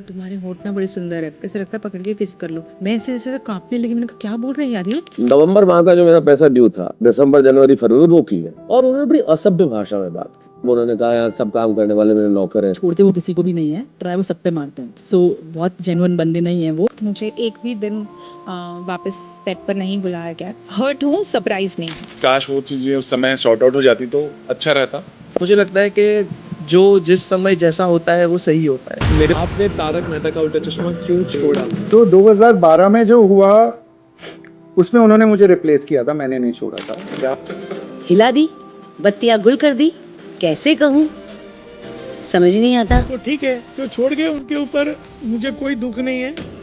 तुम्हारे होठ ना बड़े सुंदर है, ऐसा लगता है पकड़ के किस कर लो। मैं ऐसे ऐसे कांपने लगी, मैंने कहा क्या बोल रहे हैं यार ये। नवंबर माह का जो मेरा पैसा ड्यू था, दिसंबर जनवरी फरवरी रोक लिया और उन्होंने बड़ी असभ्य भाषा में बात की। उन्होंने कहा यहाँ सब काम करने वाले मेरे नौकर हैं। छोड़ते वो किसी को भी नहीं है, ट्राई वो सब पे मारते हैं। सो बहुत जेन्युइन बंदे नहीं है वो। मुझे एक भी दिन वापस सेट पर नहीं बुलाया गया। हर्ट हूँ, सरप्राइज नहीं। काश वो चीजें उस समय सॉर्ट आउट हो जाती तो अच्छा रहता। मुझे लगता है कि जो जिस समय जैसा होता है वो सही होता है। मेरे आपने तारक मेहता का उल्टा चश्मा क्यों छोड़ा? तो 2012 में जो हुआ उसमें उन्होंने मुझे रिप्लेस किया था, मैंने नहीं छोड़ा था। क्या हिला दी, बत्तियां गुल कर दी, कैसे कहूँ समझ नहीं आता। तो ठीक है, जो छोड़ गए उनके ऊपर मुझे कोई दुख नहीं है।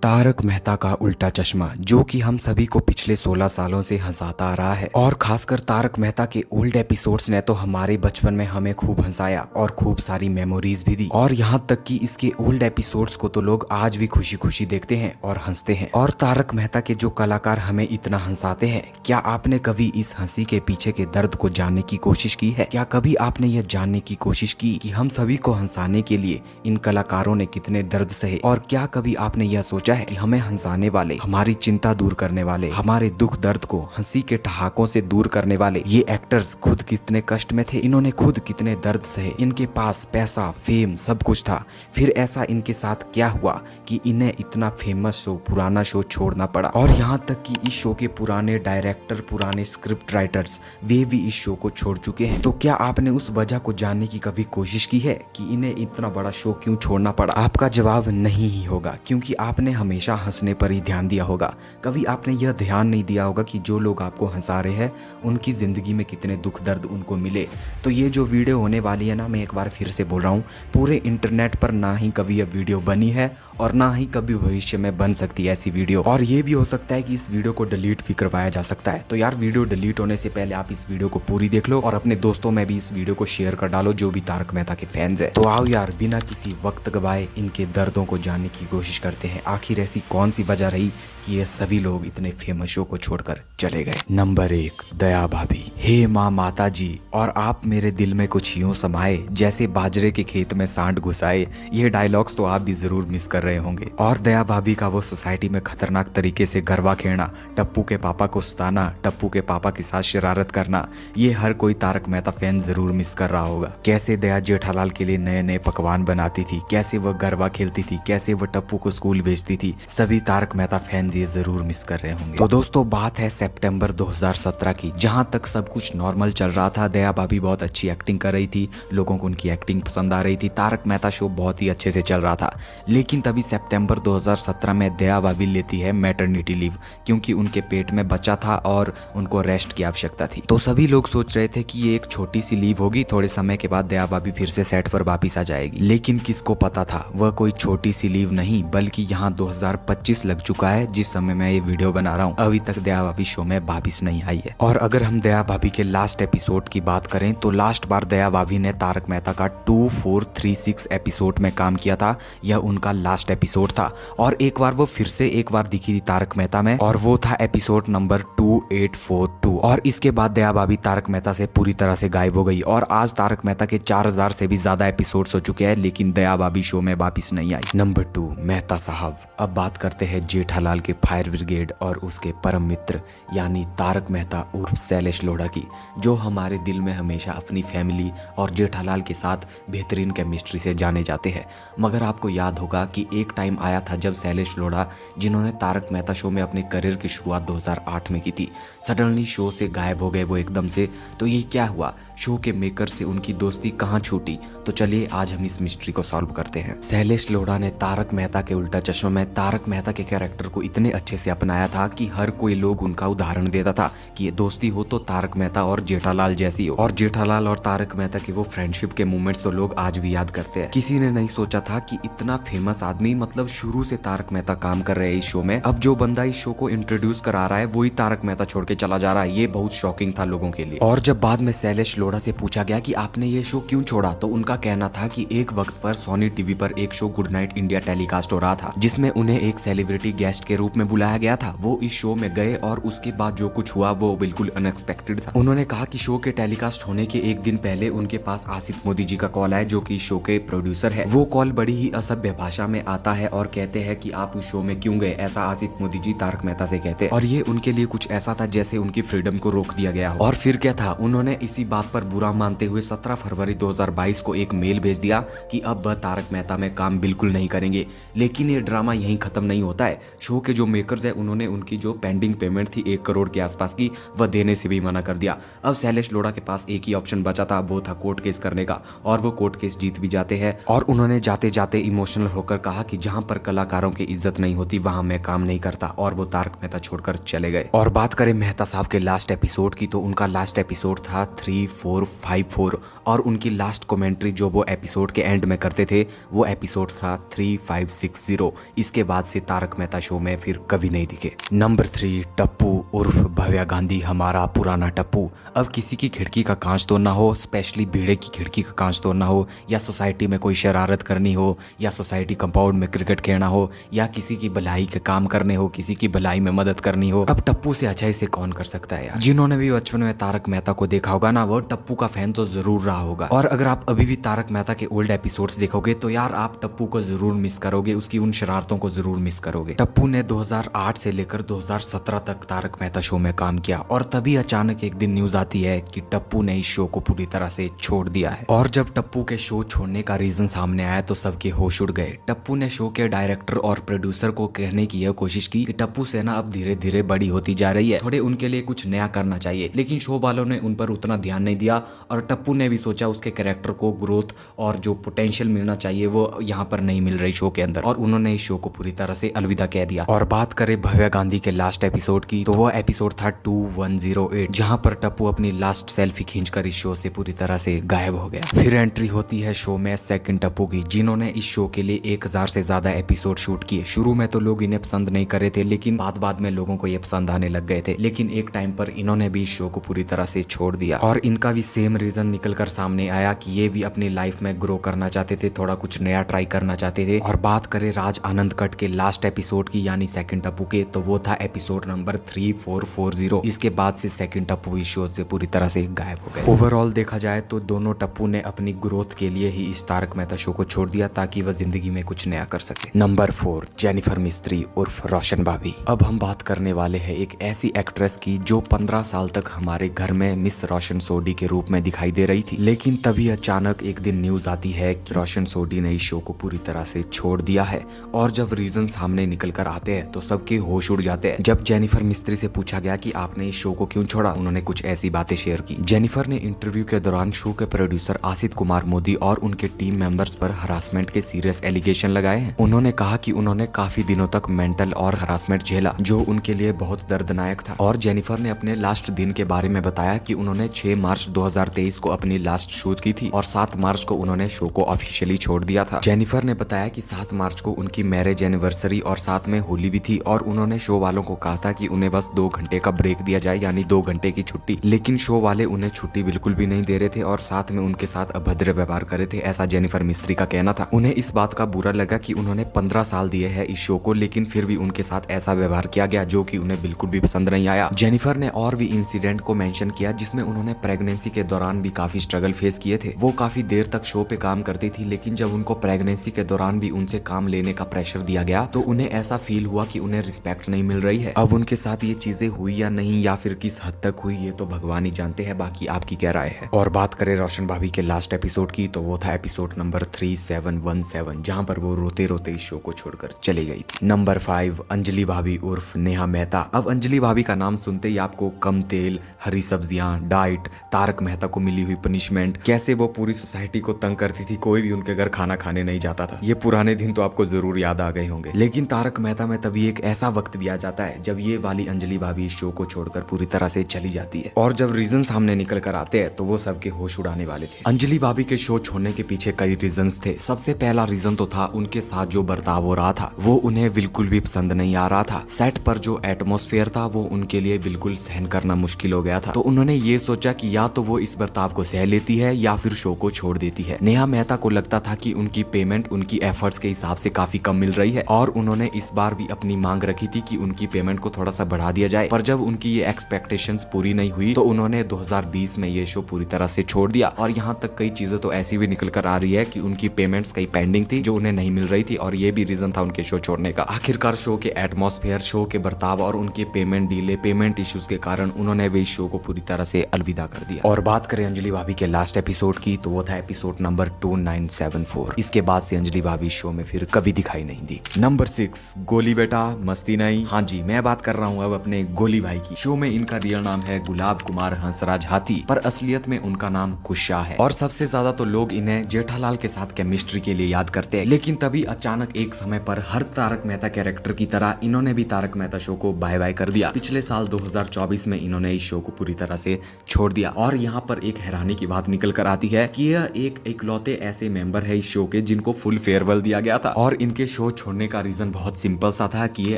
तारक मेहता का उल्टा चश्मा, जो कि हम सभी को पिछले 16 सालों से हंसाता आ रहा है और खासकर तारक मेहता के ओल्ड एपिसोड्स ने तो हमारे बचपन में हमें खूब हंसाया और खूब सारी मेमोरीज भी दी। और यहाँ तक कि इसके ओल्ड एपिसोड्स को तो लोग आज भी खुशी खुशी देखते हैं और हंसते हैं। और तारक मेहता के जो कलाकार हमें इतना हंसाते हैं, क्या आपने कभी इस हंसी के पीछे के दर्द को जानने की कोशिश की है? क्या कभी आपने यह जानने की कोशिश की कि हम सभी को हंसाने के लिए इन कलाकारों ने कितने दर्द सहे? और क्या कभी आपने यह सोचा है कि हमें हंसाने वाले, हमारी चिंता दूर करने वाले, हमारे दुख दर्द को हंसी के ठहाकों से दूर करने वाले ये एक्टर्स खुद कितने कष्ट में थे? इन्होंने खुद कितने दर्द सहे? इनके पास पैसा, फेम सब कुछ था, फिर ऐसा इनके साथ क्या हुआ कि इन्हें इतना फेमस शो, पुराना शो छोड़ना पड़ा? और यहाँ तक कि इस शो के पुराने डायरेक्टर, पुराने स्क्रिप्ट राइटर्स, वे भी इस शो को छोड़ चुके हैं। तो क्या आपने उस वजह को जानने की कभी कोशिश की है कि इन्हें इतना बड़ा शो क्यों छोड़ना पड़ा? आपका जवाब नहीं ही होगा, क्योंकि आपने हमेशा हंसने पर ही ध्यान दिया होगा। कभी आपने यह ध्यान नहीं दिया होगा कि जो लोग आपको हंसा रहे हैं उनकी जिंदगी में कितने दुख दर्द उनको मिले। तो ये जो वीडियो होने वाली है ना, मैं एक बार फिर से बोल रहा हूँ, पूरे इंटरनेट पर ना ही कभी यह वीडियो बनी है और ना ही कभी भविष्य में बन सकती है ऐसी वीडियो। और ये भी हो सकता है कि इस वीडियो को डिलीट भी करवाया जा सकता है। तो यार वीडियो डिलीट होने से पहले आप इस वीडियो को पूरी देख लो और अपने दोस्तों में भी इस वीडियो को शेयर कर डालो जो भी तारक मेहता के फैंस है। तो आओ यार, बिना किसी वक्त गवाए इनके दर्दों को जानने की कोशिश करते हैं। आखिर ऐसी कौन सी वजह रही कि ये सभी लोग इतने फेमस शो को छोड़कर चले गए? नंबर 1, दया भाभी। हे माँ माता जी, और आप मेरे दिल में कुछ यूं समाये जैसे बाजरे के खेत में सांड घुसाए। ये डायलॉग्स तो आप भी जरूर मिस कर रहे होंगे। और दया भाभी का वो सोसाइटी में खतरनाक तरीके से गरबा खेलना, टप्पू के पापा को सताना, टप्पू के पापा के साथ शरारत करना, ये हर कोई तारक मेहता फैन जरूर मिस कर रहा होगा। कैसे दया जेठालाल के लिए नए नए पकवान बनाती थी, कैसे वह गरबा खेलती थी, कैसे वह टप्पू को स्कूल भेजती थी, सभी तारक मेहता फैंस ये जरूर मिस कर रहे होंगे। तो दोस्तों, बात है सितंबर 2017 की, जहां तक सब कुछ नॉर्मल चल रहा था। दया भाभी बहुत अच्छी एक्टिंग कर रही थी, लोगों को उनकी एक्टिंग पसंद आ रही थी, तारक मेहता शो बहुत ही अच्छे से चल रहा था। लेकिन तभी सितंबर 2017 में दया भाभी लेती है मैटरनिटी लीव, क्योंकि उनके पेट में बच्चा था और उनको रेस्ट की आवश्यकता थी। तो सभी लोग सोच रहे थे कि ये एक छोटी सी लीव होगी, थोड़े समय के बाद दया भाभी फिर से सेट पर वापिस आ जाएगी। लेकिन किसको पता था वह कोई छोटी सी लीव नहीं, बल्कि यहाँ 2025 लग चुका है जिस समय मैं ये वीडियो बना रहा हूँ। अभी तक दया भाभी शो में वापिस नहीं आई है। और अगर हम दया भाभी के लास्ट एपिसोड की बात करें तो लास्ट बार दया भाभी ने तारक मेहता का 2436 एपिसोड में काम किया था। यह उनका लास्ट एपिसोड था। और एक बार वो फिर से एक बार दिखी थी तारक मेहता में, और वो था एपिसोड नंबर 2842। और इसके बाद दया भाभी तारक मेहता से पूरी तरह से गायब हो गई। और आज तारक मेहता के 4000 से भी ज्यादा एपिसोड्स हो चुके हैं, लेकिन दया भाभी शो में वापिस नहीं आई। नंबर 2, मेहता साहब। अब बात करते हैं जेठालाल के फायर ब्रिगेड और उसके परम मित्र यानी तारक मेहता उर्फ शैलेश लोढ़ा की, जो हमारे दिल में हमेशा अपनी फैमिली और जेठालाल के साथ बेहतरीन केमिस्ट्री से जाने जाते हैं। मगर आपको याद होगा कि एक टाइम आया था जब शैलेश लोढ़ा, जिन्होंने तारक मेहता शो में अपने करियर की शुरुआत 2008 में की थी, सडनली शो से गायब हो गए वो एकदम से। तो ये क्या हुआ? शो के मेकर से उनकी दोस्ती कहाँ छूटी? तो चलिए आज हम इस मिस्ट्री को सॉल्व करते हैं। शैलेश लोढ़ा ने तारक मेहता के उल्टा चश्मा में तारक मेहता के कैरेक्टर को इतने अच्छे से अपनाया था कि हर कोई लोग उनका उदाहरण देता था कि ये दोस्ती हो तो तारक मेहता और जेठालाल जैसी हो। और जेठालाल और तारक मेहता के वो फ्रेंडशिप के मोमेंट्स तो लोग आज भी याद करते हैं। किसी ने नहीं सोचा था कि इतना फेमस आदमी, मतलब शुरू से तारक मेहता काम कर रहे हैं इस शो में, अब जो बंदा इस शो को इंट्रोड्यूस करा रहा है वही तारक मेहता छोड़ के चला जा रहा है। ये बहुत शॉकिंग था लोगों के लिए। और जब बाद में शैलेश लोढ़ा से पूछा गया कि आपने ये शो क्यों छोड़ा, तो उनका कहना था कि एक वक्त पर सोनी टीवी पर एक show good night India telecast हो रहा था, जिसमें उन्हें एक सेलिब्रिटी गेस्ट के रूप में बुलाया गया था। वो इस शो में गए और उसके बाद जो कुछ हुआ वो बिल्कुल अनएक्सपेक्टेड था। उन्होंने कहा कि शो के टेलीकास्ट होने के एक दिन पहले उनके पास आसिफ मोदी जी का कॉल आया, जो कि शो के प्रोड्यूसर है। वो कॉल बड़ी ही असभ्य भाषा में आता है और कहते हैं कि आप उस शो में क्यों गए, ऐसा आसिफ मोदी जी तारक मेहता से कहते हैं। और ये उनके लिए कुछ ऐसा था जैसे उनकी फ्रीडम को रोक दिया गया हो। और फिर क्या था, उन्होंने इसी बात पर बुरा मानते हुए 17 फरवरी 2022 को एक मेल भेज दिया कि अब वह तारक मेहता में काम बिल्कुल नहीं करेंगे। लेकिन ये ड्रामा यहीं खत्म नहीं होता है। शो के जो मेकर्स है उन्होंने उनकी जो पेंडिंग पेमेंट थी 1 करोड़ के आसपास की, वह देने से भी मना कर दिया। अब शैलेश लोढ़ा के पास एक ही ऑप्शन बचा था, वो था कोर्ट केस करने का। और वो कोर्ट केस जीत भी जाते हैं। और उन्होंने जाते जाते इमोशनल होकर कहा कि जहां पर कलाकारों की इज्जत नहीं होती वहां मैं काम नहीं करता, और वो तारक मेहता छोड़कर चले गए। और बात करें मेहता साहब के लास्ट एपिसोड की, तो उनका लास्ट एपिसोड था 3454 और उनकी लास्ट कमेंट्री जो वो एपिसोड के एंड में करते थे वो एपिसोड था 3560। इसके बाद से तारक मेहता शो में फिर कभी नहीं दिखे। नंबर 3, टप्पू उर्फ भव्या गांधी, हमारा पुराना टप्पू। अब किसी की खिड़की का कांच तोड़ना हो, स्पेशली भीड़े की खिड़की का कांच तोड़ना हो, या सोसाइटी में कोई शरारत करनी हो, या सोसाइटी कंपाउंड में क्रिकेट खेलना हो, या किसी की भलाई के काम करने हो, किसी की भलाई में मदद करनी हो, अब टप्पू से अच्छा इसे कौन कर सकता है यार। जिन्होंने भी बचपन में तारक मेहता को देखा होगा ना, वो टप्पू का फैन तो जरूर रहा होगा। और अगर आप अभी भी तारक मेहता के ओल्ड एपिसोड्स देखोगे तो यार आप टप्पू को जरूर मिस करोगे, उसकी उन शरारतों को जरूर मिस करोगे। टप्पू ने 2008 से लेकर 2017 तक तारक मेहता शो में काम किया और तभी अचानक एक दिन न्यूज आती है कि टप्पू ने इस शो को पूरी तरह से छोड़ दिया है। और जब टप्पू के शो छोड़ने का रीजन सामने आया तो सबके होश उड़ गए। टप्पू ने शो के डायरेक्टर और प्रोड्यूसर को कहने की यह कोशिश की कि टप्पू सेना अब धीरे धीरे बड़ी होती जा रही है, थोड़े उनके लिए कुछ नया करना चाहिए। लेकिन शो वालों ने उन पर उतना ध्यान नहीं दिया और टप्पू ने भी सोचा उसके कैरेक्टर को ग्रोथ और जो पोटेंशियल मिलना चाहिए वो यहाँ पर नहीं मिल रही शो के अंदर, और उन्होंने इस शो को पूरी तरह से अलविदा कह दिया। और बात करें भव्या गांधी के लास्ट एपिसोड की, तो वो एपिसोड था 2108, जहाँ पर टप्पू अपनी लास्ट सेल्फी खींचकर इस शो से पूरी तरह से गायब हो गया। फिर एंट्री होती है शो में सेकंड टप्पू की, जिन्होंने इस शो के लिए 1000 से ज्यादा एपिसोड शूट किए। शुरू में तो लोग इन्हें पसंद नहीं कर रहे थे, लेकिन बाद में लोगों को ये पसंद आने लग गए थे। लेकिन एक टाइम पर इन्होंने भी इस शो को पूरी तरह से छोड़ दिया और इनका भी सेम रीजन निकल कर सामने आया कि ये भी अपनी लाइफ में ग्रो करना चाहते थे, थोड़ा कुछ नया ट्राई करना चाहते थे। और बात करें राज आनंद कट के लास्ट एपिसोड की यानी सेकंड टप्पू के, तो वो था एपिसोड नंबर 3440। इसके बाद से सेकंड टप्पू इस शो से पूरी तरह से गायब हो गए। ओवरऑल देखा जाए तो दोनों टप्पू ने अपनी ग्रोथ के लिए ही इस तारक मेहता शो को छोड़ दिया ताकि वह जिंदगी में कुछ नया कर सके। नंबर 4, जेनिफर मिस्त्री उर्फ रोशन भाभी। अब हम बात करने वाले हैं एक ऐसी एक्ट्रेस की जो 15 साल तक हमारे घर में मिस रोशन सोडी के रूप में दिखाई दे रही थी। लेकिन तभी अचानक एक दिन न्यूज आती है कि रोशन सोडी ने इस शो को पूरी तरह से छोड़ दिया है। और जब रीजन सामने निकल कर आते हैं तो सबके होश उड़ जाते हैं। जब जेनिफर मिस्त्री से पूछा गया कि आपने इस शो को क्यों छोड़ा, उन्होंने कुछ ऐसी बातें शेयर की। जेनिफर ने इंटरव्यू के दौरान शो के प्रोड्यूसर आसित कुमार मोदी और उनके टीम मेंबर्स पर हरासमेंट के सीरियस एलिगेशन लगाए हैं। उन्होंने कहा कि उन्होंने काफी दिनों तक मेंटल और हरासमेंट झेला जो उनके लिए बहुत दर्दनाक था। और जेनिफर ने अपने लास्ट दिन के बारे में बताया कि उन्होंने 6 मार्च 2023 को अपनी लास्ट शूट की थी और 7 मार्च को उन्होंने शो को ऑफिशियली छोड़ दिया था। जेनिफर ने बताया कि 7 मार्च को उनकी मैरिज एनिवर्सरी और साथ में होली भी थी और उन्होंने शो वालों को कहा था कि उन्हें बस 2 घंटे का ब्रेक दिया जाए, यानी 2 घंटे की छुट्टी। लेकिन शो वाले उन्हें छुट्टी बिल्कुल भी नहीं दे रहे थे और साथ में उनके साथ अभद्र व्यवहार कर रहे थे, ऐसा जेनिफर मिस्त्री का कहना था। उन्हें इस बात का बुरा लगा कि उन्होंने 15 साल दिए हैं इस शो को, लेकिन फिर भी उनके साथ ऐसा व्यवहार किया गया जो कि उन्हें बिल्कुल भी पसंद नहीं आया। जेनिफर ने और भी इंसिडेंट को मेंशन किया जिसमें उन्होंने प्रेगनेंसी के दौरान भी काफी स्ट्रगल फेस किए थे। वो काफी देर तक शो पे काम करती थी, लेकिन जब उनको प्रेगनेंसी के दौरान भी उनसे काम लेने का प्रेशर दिया गया तो उन्हें ऐसा फील हुआ कि उन्हें रिस्पेक्ट नहीं मिल रही है। अब उनके साथ ये चीजें हुई या नहीं या फिर किस हद तक हुई ये तो भगवान ही जानते हैं, बाकी आपकी क्या राय है। और बात करें रोशन भाभी के लास्ट एपिसोड की, तो वो था एपिसोड नंबर 3717, जहां पर वो रोते रोते इस शो को छोड़कर चली गई थी। नंबर 5, अंजलि भाभी उर्फ नेहा मेहता। अब अंजलि भाभी का नाम सुनते ही आपको कम तेल, हरी सब्जियां, डाइट, तारक मेहता को मिली हुई पनिशमेंट, कैसे वो पूरी सोसाइटी को तंग करती थी, कोई भी उनके घर खाना खाने नहीं जाता था, ये पुराने दिन तो आपको जरूर याद आ गए होंगे। लेकिन तारक मेहता में तभी एक ऐसा वक्त भी आ जाता है जब ये वाली अंजलि भाभी इस शो को छोड़कर पूरी तरह से चली जाती है, और जब रीजन सामने निकल कर आते हैं तो वो सबके होश उड़ाने वाले थे। अंजलि भाभी के शो छोड़ने के पीछे कई रीजंस थे। सबसे पहला रीजन तो था उनके साथ जो बर्ताव हो रहा था वो उन्हें बिल्कुल भी पसंद नहीं आ रहा था। सेट पर जो एटमॉस्फेयर था वो उनके लिए बिल्कुल सहन करना मुश्किल हो गया था। तो उन्होंने ये सोचा कि या तो वो इस बर्ताव को सह लेती है या फिर शो को छोड़ देती है। नेहा मेहता को लगता था कि उनकी पेमेंट उनकी एफर्ट्स के हिसाब से काफी कम मिल रही है, और उन्होंने इस बार भी अपनी मांग रखी थी कि उनकी पेमेंट को थोड़ा सा बढ़ा दिया जाए। पर जब उनकी ये एक्सपेक्टेशंस पूरी नहीं हुई तो उन्होंने 2020 में ये शो पूरी तरह से छोड़ दिया। और यहाँ तक कई चीजें तो ऐसी भी निकल कर आ रही है कि उनकी पेमेंट्स कई पेंडिंग थी जो उन्हें नहीं मिल रही थी, और ये भी रीजन था उनके शो छोड़ने का। आखिरकार शो के एटमॉस्फेयर, शो के बर्ताव और उनके पेमेंट डीले, पेमेंट इश्यूज के कारण उन्होंने भी इस शो को पूरी तरह से अलविदा कर दिया। और बात करें अंजलि भाभी के लास्ट एपिसोड की तो वो था एपिसोड नंबर 2974। इसके बाद से अंजलि भाभी शो में फिर कभी दिखाई नहीं दी। नंबर 6, गोली बेटा मस्ती नहीं। हाँ जी, मैं बात कर रहा हूँ अब अपने गोली भाई की। शो में इनका रियल नाम है गुलाब कुमार हंसराज हाथी, पर असलियत में उनका नाम कुशा है। और सबसे ज्यादा तो लोग इन्हें जेठालाल के साथ केमिस्ट्री के लिए याद करते हैं। लेकिन तभी अचानक एक समय पर हर तारक मेहता कैरेक्टर की तरह इन्होंने भी तारक मेहता शो को बाय बाय कर दिया। पिछले साल 2024 में इन्होंने इस शो को पूरी तरह से छोड़ दिया। और यहाँ पर एक हैरानी की बात निकल कर आती है कि यह एक इकलौते ऐसे मेंबर है इस शो के जिनको फुल फेयरवेल दिया गया था। और इनके शो छोड़ने का रीजन बहुत सिंपल सा था कि ये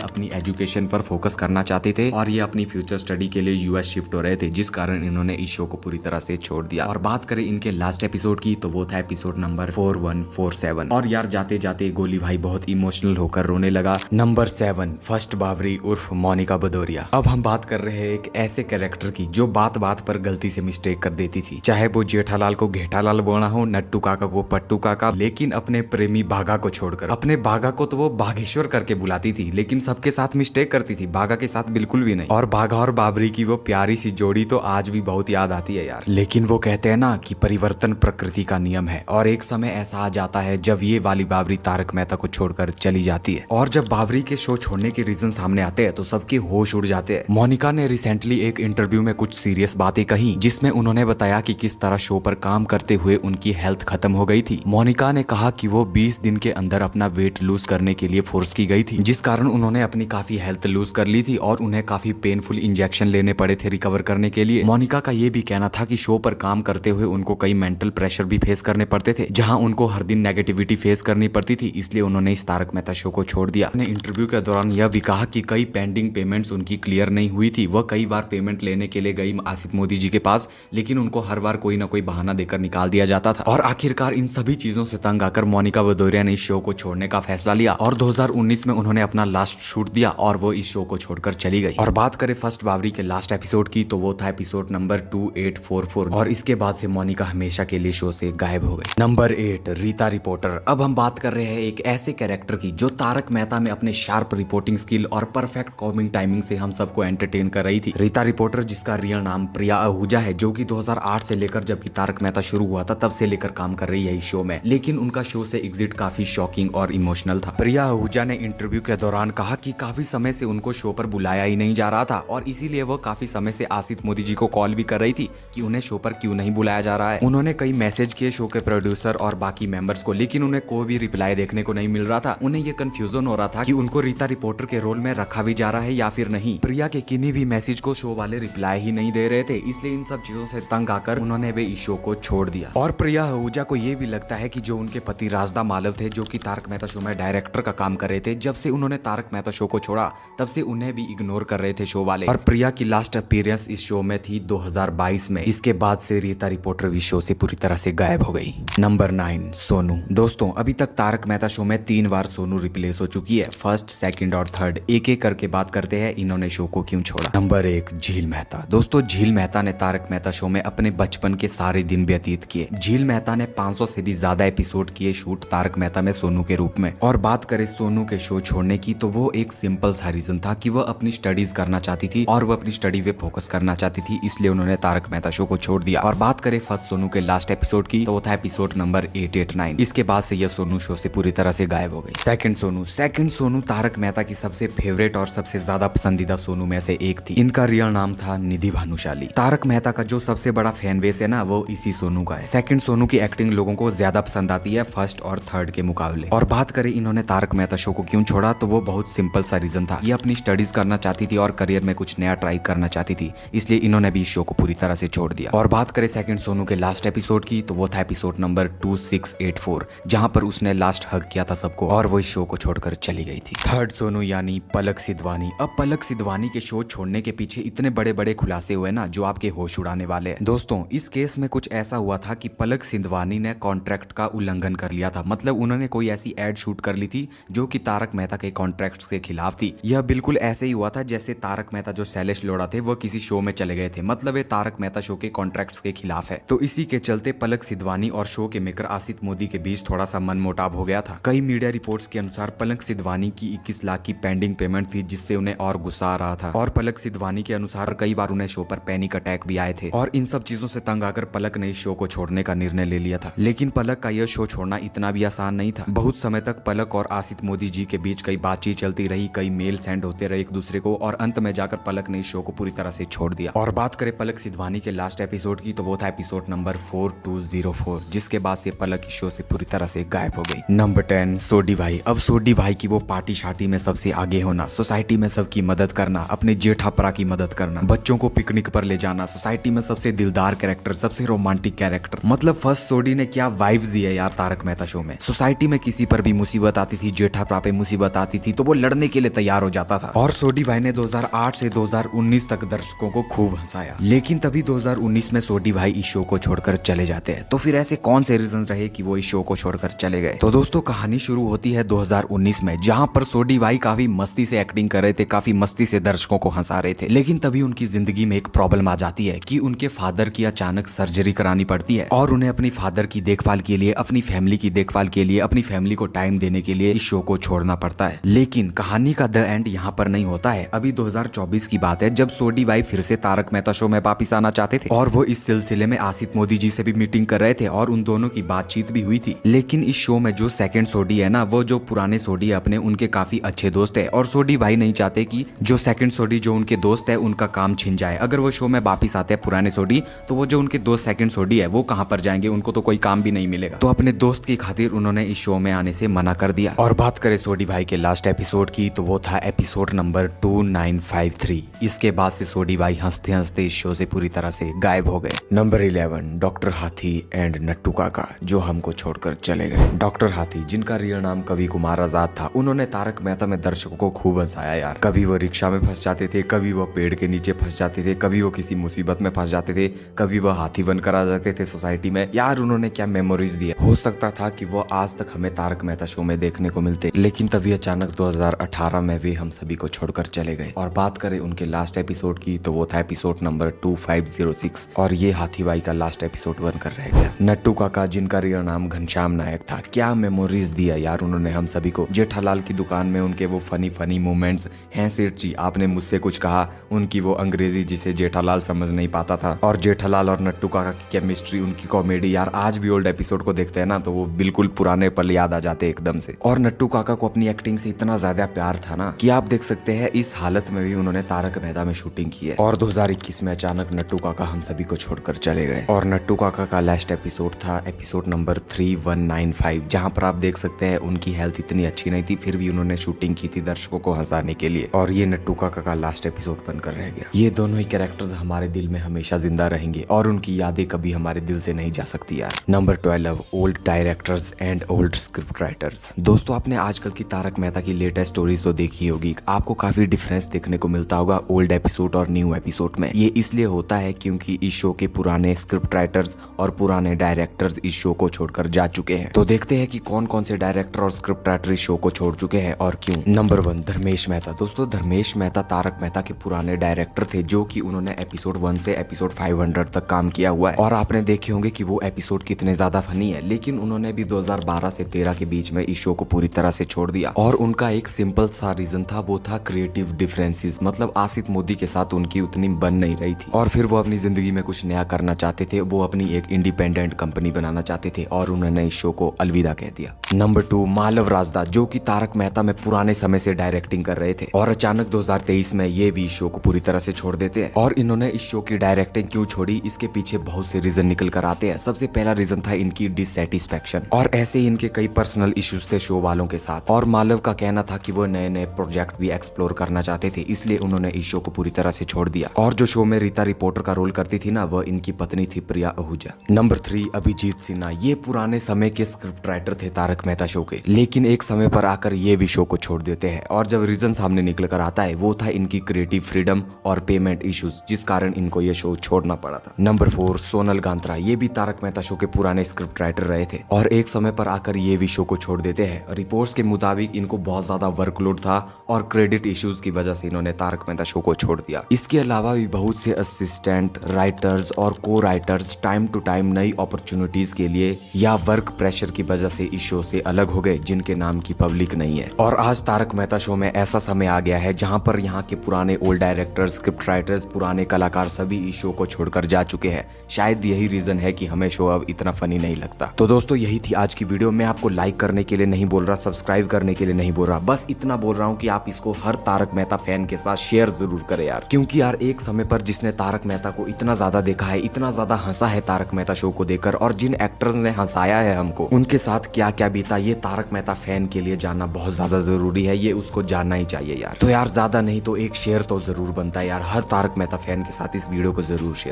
अपनी एजुकेशन पर फोकस करना चाहते थे और ये अपनी फ्यूचर स्टडी के लिए यूएस शिफ्ट हो रहे थे, जिस कारण इन्होंने इस शो को पूरी तरह से छोड़ दिया। और बात करें इनके लास्ट एपिसोड की तो वो था एपिसोड नंबर 4147। और यार जाते जाते गोली भाई बहुत इमोशनल होकर रोने लगा। नंबर 7, फर्स्ट बावरी उर्फ मोनिका भदौरिया। अब हम बात कर रहे हैं एक ऐसे कैरेक्टर की जो बात बात पर गलती से मिस्टेक कर देती थी, चाहे वो जेठालाल को घेठालाल बोलना हो, नट्टू काका को पट्टू काका, लेकिन अपने प्रेमी बाघा को छोड़कर। अपने बाघा को तो वो बाघेश्वर करके बुलाती थी, लेकिन सबके साथ मिस्टेक करती थी, बाघा के साथ बिल्कुल भी नहीं। और बाघा और बाबरी की वो प्यारी सी जोड़ी तो आज भी बहुत याद आती है यार। लेकिन वो कहते हैं ना कि परिवर्तन प्रकृति का नियम है, और एक समय ऐसा आ जाता है जब ये वाली बाबरी तारक मेहता को छोड़कर चली जाती है। और जब बाबरी के शो छोड़ने के रीजन सामने आते हैं तो सबके होश उड़ जाते हैं। मोनिका ने रिसेंटली एक इंटरव्यू में कुछ सीरियस बातें कही, जिसमें उन्होंने बताया कि किस तरह शो पर काम करते हुए उनकी हेल्थ खत्म हो गई थी। मोनिका ने कहा कि वो 20 दिन के अंदर अपना वेट लूज करने के लिए फोर्स की गई थी, जिस कारण उन्होंने अपनी काफी हेल्थ लूज कर ली थी और उन्हें काफी पेनफुल इंजेक्शन लेने पड़े थे रिकवर करने के लिए। मोनिका का ये भी कहना था कि शो पर काम करते हुए उनको कई मेंटल प्रेशर भी फेस करने पड़ते थे, जहां उनको हर दिन नेगेटिविटी फेस करनी पड़ती थी, इसलिए उन्होंने इस तारक मेहता शो को छोड़ दिया। अपने इंटरव्यू के दौरान यह भी कहा कि कई पेंडिंग पेमेंट्स उनकी क्लियर नहीं हुई थी। वह कई बार पेमेंट लेने के लिए गई आसिफ मोदी जी के पास, लेकिन उनको हर बार कोई ना कोई बहाना देकर निकाल दिया जाता था। और आखिरकार इन सभी चीजों से तंग आकर मोनिका भदौरिया ने इस शो को छोड़ने का फैसला लिया और 2019 में उन्होंने अपना लास्ट शूट दिया और वो इस शो को छोड़कर चली गई। और बात करें फर्स्ट बावरी के लास्ट एपिसोड की तो वो था एपिसोड नंबर 2844, और इसके बाद से मोनिका हमेशा के लिए शो से गायब हो गई। Number 8, Rita reporter. अब हम बात कर रहे हैं एक ऐसे कैरेक्टर की जो तारक मेहता में अपने शार्प रिपोर्टिंग स्किल और परफेक्ट कॉमिंग टाइमिंग से हम सबको एंटरटेन कर रही थी। रीता रिपोर्टर, जिसका रियल नाम प्रिया आहूजा है, जो कि 2008 से लेकर जबकि तारक मेहता शुरू हुआ था तब से लेकर काम कर रही है इस शो में, लेकिन उनका शो से एग्जिट काफी शॉकिंग और इमोशनल था। प्रिया आहूजा ने इंटरव्यू के दौरान कहा कि काफी समय से उनको शो पर बुलाया ही नहीं जा रहा था और इसीलिए वो काफी समय से आसिफ मोदी जी को कॉल भी कर रही थी कि उन्हें शो पर क्यों नहीं बुलाया जा रहा है। उन्होंने कई मैसेज किए शो के प्रोड्यूसर और बाकी मेंबर्स को, लेकिन उन्हें कोई भी रिप्लाई देखने को नहीं मिल रहा था। उन्हें ये कंफ्यूजन हो रहा था कि उनको रीता रिपोर्टर के रोल में रखा भी जा रहा है या फिर नहीं। प्रिया के किन्हीं भी मैसेज को शो वाले रिप्लाई ही नहीं दे रहे थे, इसलिए इन सब चीजों से तंग आकर उन्होंने भी इस शो को छोड़ दिया। और प्रिया आहूजा को ये भी लगता है कि जो उनके पति राजदा मालव थे, जो कि तारक मेहता शो में डायरेक्टर का काम कर रहे थे, जब से उन्होंने तारक मेहता शो को छोड़ा तब से उन्हें भी इग्नोर कर रहे थे शो वाले। और प्रिया की लास्ट अपीयरेंस इस शो में थी 2022 में। इसके बाद से रीता रिपोर्टर भी शो से पूरी तरह से गायब हो गई। नंबर 9, सोनू। दोस्तों, अभी तक तारक मेहता शो में 3 बार सोनू रिप्लेस हो चुकी है। फर्स्ट, सेकंड और थर्ड। एक एक करके बात करते हैं इन्होंने शो को क्यों छोड़ा। नंबर 1, झील मेहता। दोस्तों, झील मेहता ने तारक मेहता शो में अपने बचपन के सारे दिन व्यतीत किए। झील मेहता ने 500 से भी ज्यादा एपिसोड किए शूट तारक मेहता में सोनू के रूप में। और बात करें सोनू के शो छोड़ने की तो वो एक सिंपल सा रीजन था कि वह अपनी स्टडीज करना चाहती थी और वह अपनी स्टडी पे फोकस करना चाहती थी, इसलिए उन्होंने तारक मेहता शो को छोड़ दिया। और बात करें फर्स्ट सोनू के लास्ट एपिसोड की तो वो था एपिसोड नंबर 889। इसके बाद से यह सोनू शो से पूरी तरह से गायब हो गई। सेकंड सोनू तारक मेहता की सबसे फेवरेट और सबसे ज्यादा पसंदीदा सोनू में से एक थी। इनका रियल नाम था निधि भानुशाली। तारक मेहता का जो सबसे बड़ा फैन बेस है ना, वो इसी सोनू का है। सेकंड सोनू की एक्टिंग लोगों को ज्यादा पसंद आती है फर्स्ट और थर्ड के मुकाबले। और बात करें इन्होंने ने तारक मेहता शो को क्यों छोड़ा, तो वो बहुत सिंपल सा रीजन था। ये अपनी स्टडीज करना चाहती थी और करियर में कुछ नया ट्राई करना चाहती थी, इसलिए इन्होंने भी इस शो को पूरी तरह से छोड़ दिया। और बात करें सेकंड सोनू के लास्ट एपिसोड की, तो वो था एपिसोड नंबर 2684, जहां पर उसने लास्ट हग किया था सबको और वो इस शो को छोड़कर चली गई थी। थर्ड सोनू यानी पलक सिद्धवानी। अब पलक सिद्धवानी के शो छोड़ने के पीछे इतने बड़े बड़े खुलासे हुए ना, जो आपके होश उड़ाने वाले हैं। दोस्तों, इस केस में कुछ ऐसा हुआ था कि पलक सिद्धवानी ने कॉन्ट्रैक्ट का उल्लंघन कर लिया था। मतलब उन्होंने कोई ऐसी एड शूट कर ली थी जो कि तारक मेहता के कॉन्ट्रैक्ट्स के खिलाफ थी। यह बिल्कुल ऐसे ही हुआ था जैसे तारक मेहता जो शैलेश लोढ़ा थे वो किसी शो में चले गए थे। मतलब ये तारक मेहता शो के कॉन्ट्रैक्ट्स के खिलाफ है। तो इसी के चलते पलक सिद्धवानी और शो के मेकर आसित मोदी के बीच थोड़ा सा मनमुटाव हो गया था। कई मीडिया रिपोर्ट्स के अनुसार पलक सिद्धवानी की 21 लाख की पेंडिंग पेमेंट थी, जिससे उन्हें और गुस्सा आ रहा था। और पलक सिद्धवानी के अनुसार कई बार उन्हें शो पर पैनिक अटैक भी आए थे। और इन सब चीजों से तंग आकर पलक ने इस शो को छोड़ने का निर्णय ले लिया था। लेकिन पलक का यह शो छोड़ना इतना भी आसान नहीं था। बहुत समय तक पलक और आसित मोदी जी के बीच कई बातचीत चलती रही, कई मेल सेंड होते रहे एक दूसरे को, और अंत में जाकर पलक ने इस शो को पूरी तरह से छोड़ दिया। और बात करें पलक सिद्धवानी के लास्ट एपिसोड की, तो वो था एपिसोड नंबर 4204, जिसके बाद से पलक इस शो से पूरी तरह से गायब हो गई। नंबर 10 सोडी भाई। अब सोडी भाई की वो पार्टी शार्टी में सबसे आगे होना, सोसाइटी में सबकी मदद करना, अपने जेठापरा की मदद करना, बच्चों को पिकनिक पर ले जाना, सोसाइटी में सबसे दिलदार कैरेक्टर, सबसे रोमांटिक कैरेक्टर। मतलब फर्स्ट सोडी ने क्या वाइब्स दी है यार तारक मेहता शो में। सोसाइटी में किसी पर भी मुसीबत आती थी, जेठापरा पे मुसीबत आती थी, तो वो लड़ने के लिए तैयार हो जाता था। और सोडी भाई ने 2008 से 2019 तक दर्शकों को खूब हंसाया। लेकिन तभी 2019 में सोडी भाई इस शो को छोड़कर चले जाते हैं। तो फिर ऐसे कौन से रीजन रहे कि वो इस शो को छोड़कर चले गए? तो दोस्तों, कहानी शुरू होती है 2019 में, जहां पर सोडी भाई काफी मस्ती से एक्टिंग कर रहे थे, काफी मस्ती से दर्शकों को हंसा रहे थे। लेकिन तभी उनकी जिंदगी में एक प्रॉब्लम आ जाती है कि उनके फादर की अचानक सर्जरी करानी पड़ती है और उन्हें अपनी फादर की देखभाल के लिए, अपनी फैमिली की देखभाल के लिए, अपनी फैमिली को टाइम देने के लिए इस शो को छोड़ना पड़ता है। लेकिन कहानी का द एंड यहाँ पर नहीं होता है। अभी 2024 की बात है, जब सोडी भाई फिर से तारक मेहता शो में वापिस आना चाहते थे और वो इस सिलसिले में आसित मोदी जी से भी मीटिंग कर रहे थे और उन दोनों की बातचीत भी हुई थी। लेकिन इस शो में जो सेकंड सोडी है ना, वो जो पुराने सोडी है अपने, उनके काफी अच्छे दोस्त है और सोडी भाई नहीं चाहते कि जो सेकंड सोडी जो उनके दोस्त है उनका काम छिन जाए। अगर वो शो में वापिस आते हैं पुराने सोडी, तो वो जो उनके दोस्त सेकंड सोडी है वो कहाँ पर जाएंगे, उनको तो कोई काम भी नहीं मिलेगा। तो अपने दोस्त की खातिर उन्होंने इस शो में आने से मना कर दिया। और बात करें सोडी भाई के लास्ट एपिसोड की, तो वो था एपिसोड नंबर 2953। इसके बाद से सोडी भाई हंसते हंसते इस शो से पूरी तरह से गायब हो गए। नंबर 11 डॉक्टर हाथी एंड नट्टू काका, जो हमको छोड़कर चले गए। डॉक्टर हाथी, जिनका रियल नाम कवि कुमार आजाद था, उन्होंने तारक मेहता में दर्शकों को खूब हंसाया यार। कभी वो रिक्शा में फंस जाते थे, कभी वो पेड़ के नीचे फंस जाते थे, कभी वो किसी मुसीबत में फंस जाते थे, कभी वो हाथी बनकर आ जाते थे सोसाइटी में। यार उन्होंने क्या मेमोरीज दी है। हो सकता था कि वो आज तक हमें तारक मेहता शो में देखने को मिलते, लेकिन तभी अचानक 2018 में भी हम सभी को छोड़कर चले गए। और बात करें उनके लास्ट एपिसोड की, तो वो था एपिसोड नंबर 2506 और ये हाथी भाई का लास्ट एपिसोड बनकर रह गया। नट्टू काका, जिनका रियल नाम घनश्याम नायक था, क्या मेमोरीज दिया यार उन्होंने हम सभी को। जेठालाल की दुकान में उनके वो फनी मोमेंट्स हैं। सेठ जी, आपने मुझसे कुछ कहा, उनकी वो अंग्रेजी जिसे जेठालाल समझ नहीं पाता था। और जेठालाल और नट्टू काका की केमिस्ट्री, उनकी कॉमेडी, यार आज भी ओल्ड एपिसोड को देखते हैं ना तो वो बिल्कुल पुराने पल याद आ जाते एकदम से। और नट्टू काका को अपनी एक्टिंग से इतना ज्यादा प्यार था ना कि आप देख सकते हैं इस हालत में भी उन्होंने तारक मेहता में शूटिंग की है। और 2021 में अचानक नट्टू काका हम सभी को छोड़कर चले गए। और नट्टू काका का लास्ट एपिसोड था एपिसोड नंबर 3195, जहाँ पर आप देख सकते हैं उनकी हेल्थ इतनी अच्छी नहीं थी, फिर भी उन्होंने शूटिंग की थी दर्शकों को हंसाने के लिए। और ये नट्टू काका का लास्ट एपिसोड बनकर रह गया। ये दोनों ही कैरेक्टर्स हमारे दिल में हमेशा जिंदा रहेंगे और उनकी यादें कभी हमारे दिल से नहीं जा सकती यार। Number 12 old directors and old script writers. दोस्तों, आपने आजकल की तारक मेहता की लेटेस्ट स्टोरीज तो देखी होगी। आपको काफी डिफरेंस देखने को मिलता होगा ओल्ड एपिसोड और न्यू एपिसोड में। ये इसलिए होता है क्योंकि इस शो के पुराने स्क्रिप्ट राइटर्स और पुराने डायरेक्टर्स इस शो को छोड़कर जा चुके हैं। तो देखते हैं कि कौन कौन से डायरेक्टर और स्क्रिप्ट राइटर इस शो को छोड़ चुके हैं और क्यों। नंबर 1 धर्मेश मेहता। दोस्तों, धर्मेश मेहता तारक मेहता के पुराने डायरेक्टर थे, जो कि उन्होंने एपिसोड 1 से एपिसोड 500 तक काम किया हुआ है। और आपने देखे होंगे कि वो एपिसोड कितने ज्यादा फनी है। लेकिन उन्होंने भी 2012 से 13 के बीच में इस शो को पूरी तरह से छोड़ दिया। और उनका एक सिंपल सा रीजन था, वो था क्रिएटिव डिफरेंसेस। मतलब आसित मोदी के साथ उनकी उतनी बन नहीं रही थी और फिर वो अपनी जिंदगी में कुछ नया करना चाहते थे। वो अपनी एक इंडिपेंडेंट कंपनी बनाना चाहते थे और उन्होंने इस शो को अलविदा कह दिया। नंबर 2 मालव राजदा, जो कि तारक मेहता में पुराने समय से डायरेक्टिंग कर रहे थे और अचानक 2023 में ये भी इस शो को पूरी तरह से छोड़ देते हैं। और इन्होंने इस शो की डायरेक्टिंग क्यों छोड़ी, इसके पीछे बहुत से रीजन निकल कर आते हैं। सबसे पहला रीजन था इनकी डिससेटिस्फैक्शन और ऐसे ही इनके कई पर्सनल इश्यूज थे शो वालों के साथ। और मालव का कहना था कि वो नए नए प्रोजेक्ट भी एक्सप्लोर करना चाहते थे, इसलिए उन्होंने इस शो को पूरी तरह से छोड़ दिया। और जो शो में रीता रिपोर्टर का रोल करती थी ना, वह इनकी पत्नी थी प्रिया आहूजा। नंबर 3 अभिजीत सिन्हा। ये पुराने समय के स्क्रिप्ट राइटर थे तारक मेहता शो के, लेकिन एक समय पर आकर ये भी शो को छोड़ देते हैं। और जब रीजन सामने निकल कर आता है वो था इनकी क्रिएटिव फ्रीडम और पेमेंट इश्यूज, जिस कारण इनको ये शो छोड़ना पड़ा था। नंबर 4 सोनल गांत्रा। ये भी तारक मेहता शो के पुराने स्क्रिप्ट राइटर रहे थे और एक समय पर आकर ये भी शो को छोड़ देते हैं। रिपोर्ट्स के मुताबिक इनको बहुत ज्यादा वर्कलोड था और क्रेडिट इश्यूज की वजह से इन्होंने तारक मेहता शो को छोड़ दिया। इसके अलावा भी बहुत से असिस्टेंट राइटर्स और को राइटर्स टाइम टू टाइम नई अपॉर्चुनिटीज के लिए या वर्क प्रेशर की वजह से इस शो से अलग हो गए, जिनके नाम की पब्लिक नहीं है। और आज तारक मेहता शो में ऐसा समय आ गया है जहां पर यहाँ के पुराने ओल्ड डायरेक्टर्स, स्क्रिप्ट राइटर्स, पुराने कलाकार सभी इस शो को छोड़कर जा चुके हैं। शायद यही रीजन है कि हमें शो अब इतना फनी नहीं लगता। तो दोस्तों यही थी आज की वीडियो। मैं आपको लाइक करने के लिए नहीं बोल रहा, सब्सक्राइब करने के लिए नहीं बोल रहा, बस इतना बोल रहा हूँ कि आप इसको हर तारक मेहता फैन के साथ शेयर जरूर करें यार। क्योंकि यार एक समय पर जिसने तारक मेहता को इतना ज्यादा देखा है, इतना ज्यादा हंसा है तारक मेहता शो को देखकर, और जिन एक्टर्स ने हंसाया है हमको, उनके साथ क्या क्या बीता, ये तारक मेहता फैन के लिए जानना बहुत ज्यादा जरूरी है। ये उसको जानना ही चाहिए यार। तो यार ज्यादा नहीं तो एक शेयर तो जरूर बनता है यार। हर तारक मेहता फैन के साथ इस वीडियो को जरूर शेयर